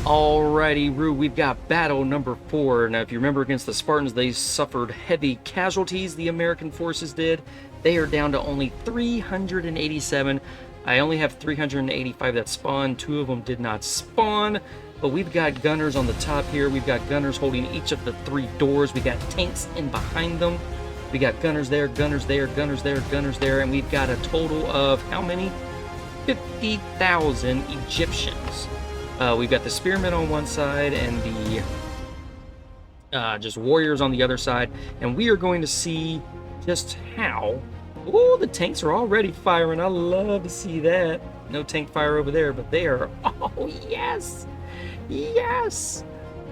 Alrighty, Rue, we've got battle number 4. Now, if you remember against the Spartans, they suffered heavy casualties, the American forces did. They are down to only 387. I only have 385 that spawned. 2 of them did not spawn. But we've got gunners on the top here. We've got gunners holding each of the 3 doors. We got tanks in behind them. We got gunners there, gunners there, gunners there, gunners there. And we've got a total of how many? 50,000 Egyptians. We've got the spearmen on one side and the just warriors on the other side, and we are going to see just how. Oh, the tanks are already firing. I love to see that. No tank fire over there, but they are. Oh yes, yes.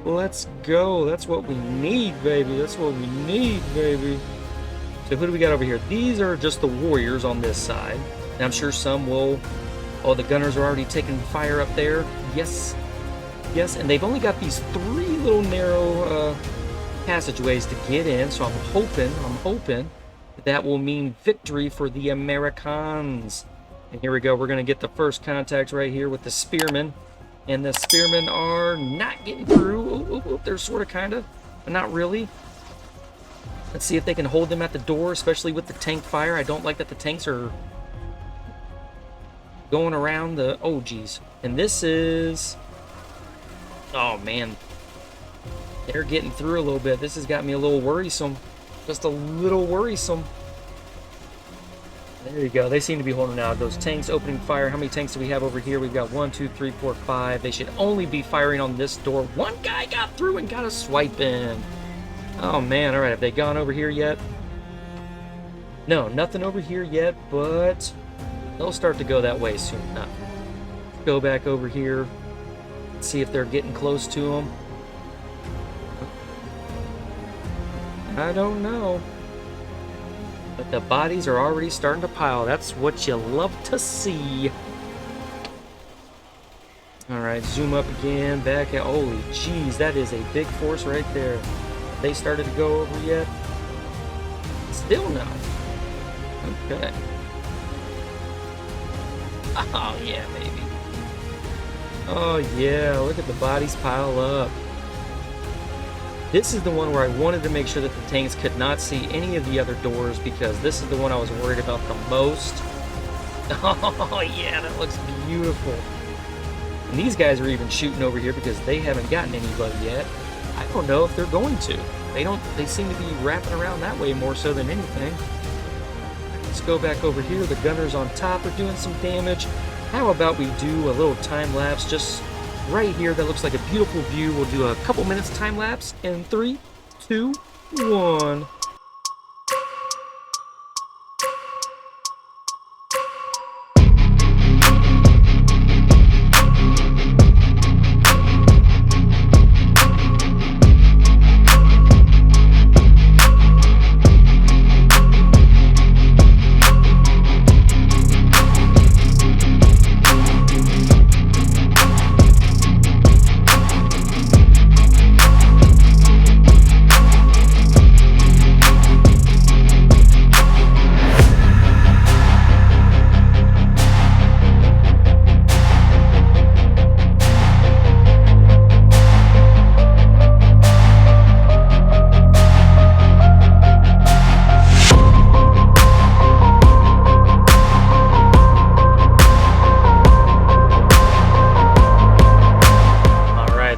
Let's go. That's what we need, baby. That's what we need, baby. So who do we got over here? These are just the warriors on this side, and I'm sure some will. Oh, the gunners are already taking fire up there. Yes. Yes, and they've only got these 3 little narrow passageways to get in, so I'm hoping that will mean victory for the Americans. And here we go. We're going to get the first contact right here with the spearmen. And the spearmen are not getting through. They're sort of, kind of, but not really. Let's see if they can hold them at the door, especially with the tank fire. I don't like that the tanks are going around the... Oh, geez. And this is... Oh, man. They're getting through a little bit. This has got me a little worrisome. Just a little worrisome. There you go. They seem to be holding out. Those tanks opening fire. How many tanks do we have over here? We've got 1, 2, 3, 4, 5. They should only be firing on this door. One guy got through and got a swipe in. Oh, man. All right. Have they gone over here yet? No, nothing over here yet, but... they'll start to go that way soon enough. Let's go back over here. See if they're getting close to them. I don't know. But the bodies are already starting to pile. That's what you love to see. Alright, zoom up again. Back at... holy jeez, that is a big force right there. Have they started to go over yet? Still no. Okay. Oh, yeah, baby. Oh, yeah, look at the bodies pile up. This is the one where I wanted to make sure that the tanks could not see any of the other doors, because this is the one I was worried about the most. Oh, yeah, that looks beautiful. And these guys are even shooting over here because they haven't gotten anybody yet. I don't know if they're going to. They seem to be wrapping around that way more so than anything. Let's go back over here. The gunners on top are doing some damage. How about we do a little time lapse just right here? That looks like a beautiful view. We'll do a couple minutes time lapse in 3, 2, 1.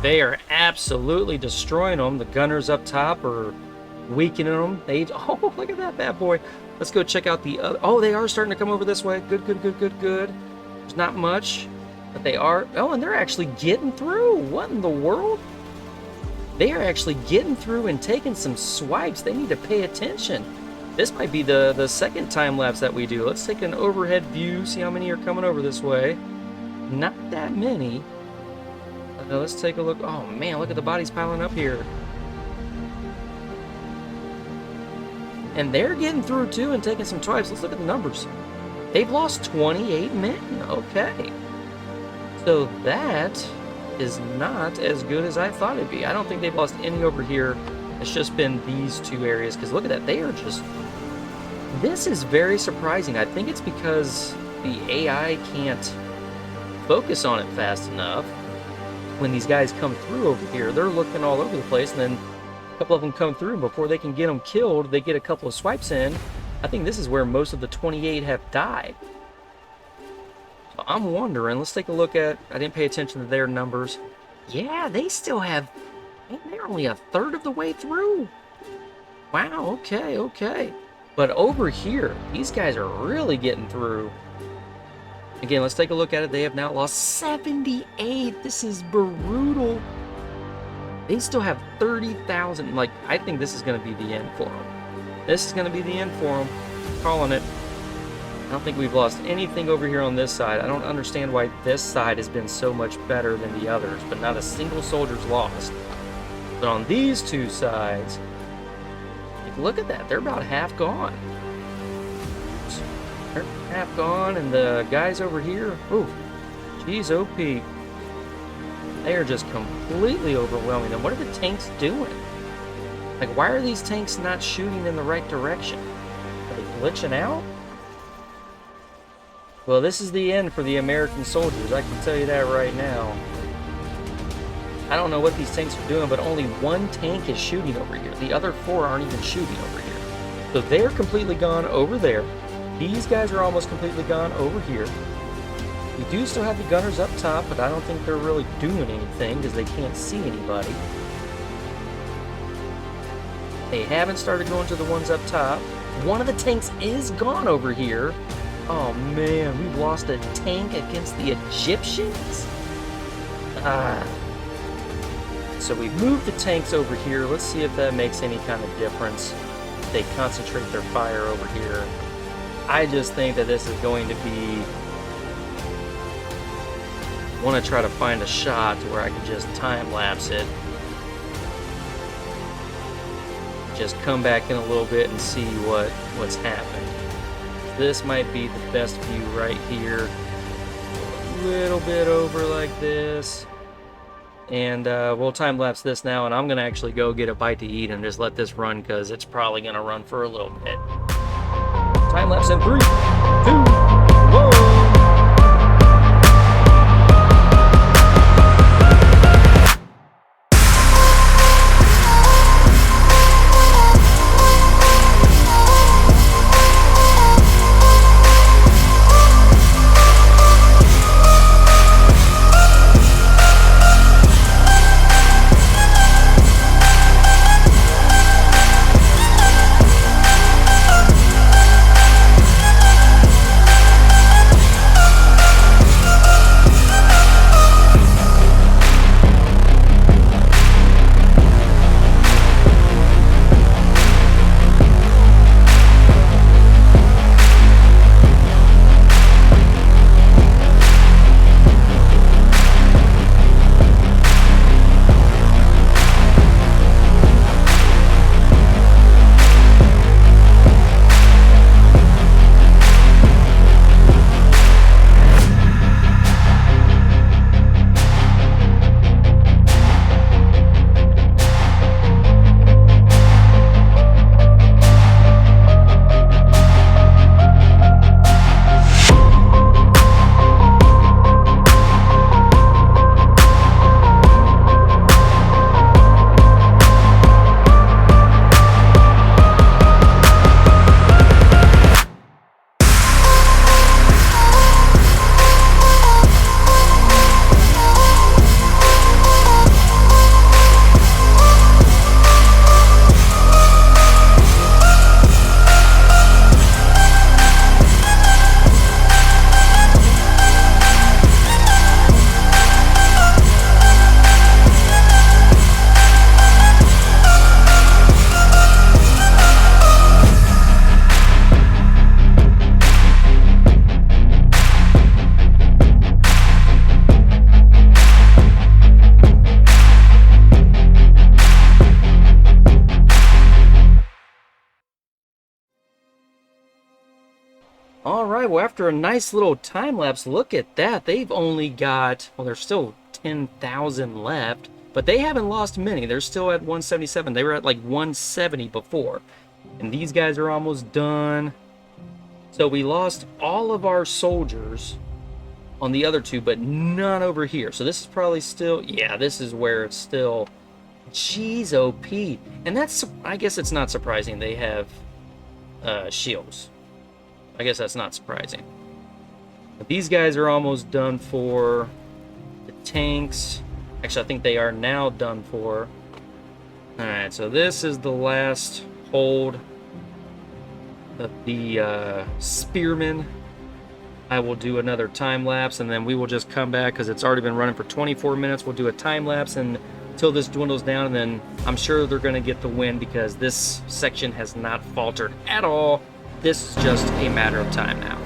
They are absolutely destroying them. The gunners up top are weakening them. Oh, look at that bad boy. Let's go check out the other. Oh, they are starting to come over this way. Good, good, good, good, good. There's not much, but they are. Oh, and they're actually getting through. What in the world? They are actually getting through and taking some swipes. They need to pay attention. This might be the second time lapse that we do. Let's take an overhead view, see how many are coming over this way. Not that many. Let's take a look. Oh man, look at the bodies piling up here. And they're getting through too and taking some swipes. Let's look at the numbers. They've lost 28 men. Okay. So that is not as good as I thought it'd be. I don't think they've lost any over here. It's just been these 2 areas. Because look at that. They are just... this is very surprising. I think it's because the AI can't focus on it fast enough. when these guys come through over here, they're looking all over the place, and then a couple of them come through, and before they can get them killed, they get a couple of swipes in. I think this is where most of the 28 have died. So I'm wondering, let's take a look at, I didn't pay attention to their numbers. Yeah, they still have, man, they're only a third of the way through. Wow, okay, okay. But over here, these guys are really getting through. Again, let's take a look at it. They have now lost 78. This is brutal. They still have 30,000. Like, I think this is going to be the end for them. This is going to be the end for them. Calling it. I don't think we've lost anything over here on this side. I don't understand why this side has been so much better than the others, but not a single soldier's lost. But on these two sides, look at that. They're about half gone. They're half gone, and the guys over here, ooh, geez, OP. They are just completely overwhelming them. What are the tanks doing? Like, why are these tanks not shooting in the right direction? Are they glitching out? Well, this is the end for the American soldiers. I can tell you that right now. I don't know what these tanks are doing, but only one tank is shooting over here. The other four aren't even shooting over here. So they're completely gone over there. These guys are almost completely gone over here. We do still have the gunners up top, but I don't think they're really doing anything because they can't see anybody. They haven't started going to the ones up top. One of the tanks is gone over here. Oh man, we've lost a tank against the Egyptians? So we've moved the tanks over here. Let's see if that makes any kind of difference. They concentrate their fire over here. I just think that this is going to be... I want to try to find a shot to where I can just time-lapse it. Just come back in a little bit and see what's happening. This might be the best view right here. A little bit over like this. And we'll time-lapse this now, and I'm going to actually go get a bite to eat and just let this run because it's probably going to run for a little bit. Time-lapse in 3, 2, 1. Alright, well after a nice little time-lapse, look at that. They've only got, well there's still 10,000 left, but they haven't lost many. They're still at 177. They were at like 170 before. And these guys are almost done. So we lost all of our soldiers on the other two, but none over here. So this is probably still, yeah, this is where it's still GOP. And that's, I guess it's not surprising they have shields. I guess that's not surprising. But these guys are almost done for. The tanks, actually I think they are now done for. Alright, so this is the last hold of the spearmen. I will do another time lapse and then we will just come back because it's already been running for 24 minutes. We'll do a time lapse and until this dwindles down, and then I'm sure they're going to get the win because this section has not faltered at all. This is just a matter of time now.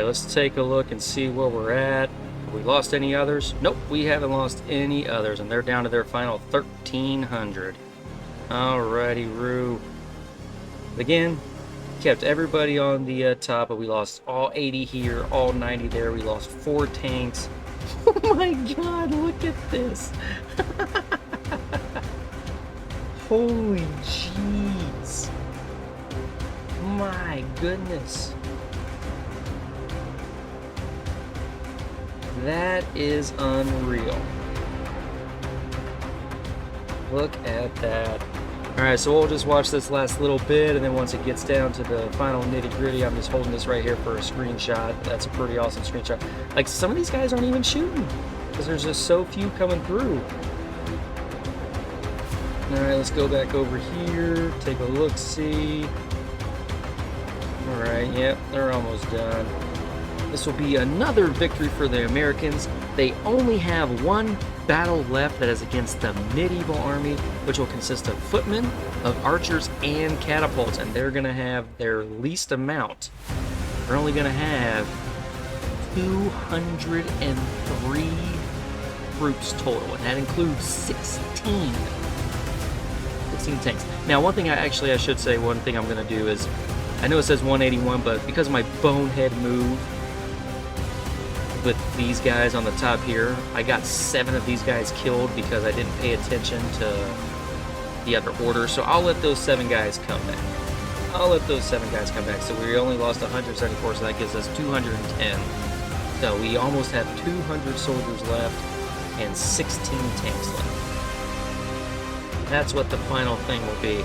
Let's take a look and see where we're at. Have we lost any others? Nope, we haven't lost any others, and they're down to their final 1,300. Alrighty, Roo. Again, kept everybody on the top, but we lost all 80 here, all 90 there. We lost 4 tanks. Oh my god, look at this. Holy jeez. My goodness. That is unreal. Look at that. Alright, so we'll just watch this last little bit, and then once it gets down to the final nitty-gritty, I'm just holding this right here for a screenshot. That's a pretty awesome screenshot. Like, some of these guys aren't even shooting because there's just so few coming through. Alright, let's go back over here, take a look-see. Alright, yep, they're almost done. This will be another victory for the Americans. They only have one battle left, that is against the medieval army, which will consist of footmen, of archers, and catapults, and they're going to have their least amount. They're only going to have 203 troops total, and that includes 16 tanks. Now, one thing I should say, one thing I'm going to do is, I know it says 181, but because of my bonehead move, with these guys on the top here. I got 7 of these guys killed because I didn't pay attention to the other order. So I'll let those 7 guys come back. I'll let those 7 guys come back. So we only lost 174, so that gives us 210. So we almost have 200 soldiers left and 16 tanks left. That's what the final thing will be.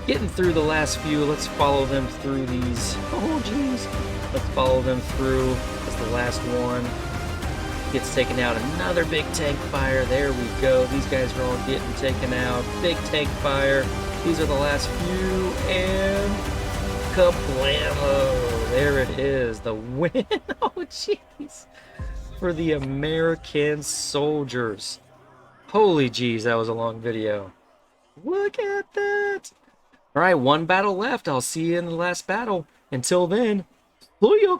Getting through the last few, let's follow them through these. Oh, jeez. Let's follow them through. That's the last one. Gets taken out. Another big tank fire. There we go. These guys are all getting taken out. Big tank fire. These are the last few. And kablamo. There it is. The win. Oh, jeez. For the American soldiers. Holy jeez, that was a long video. Look at that. All right, 1 battle left. I'll see you in the last battle. Until then, see ya.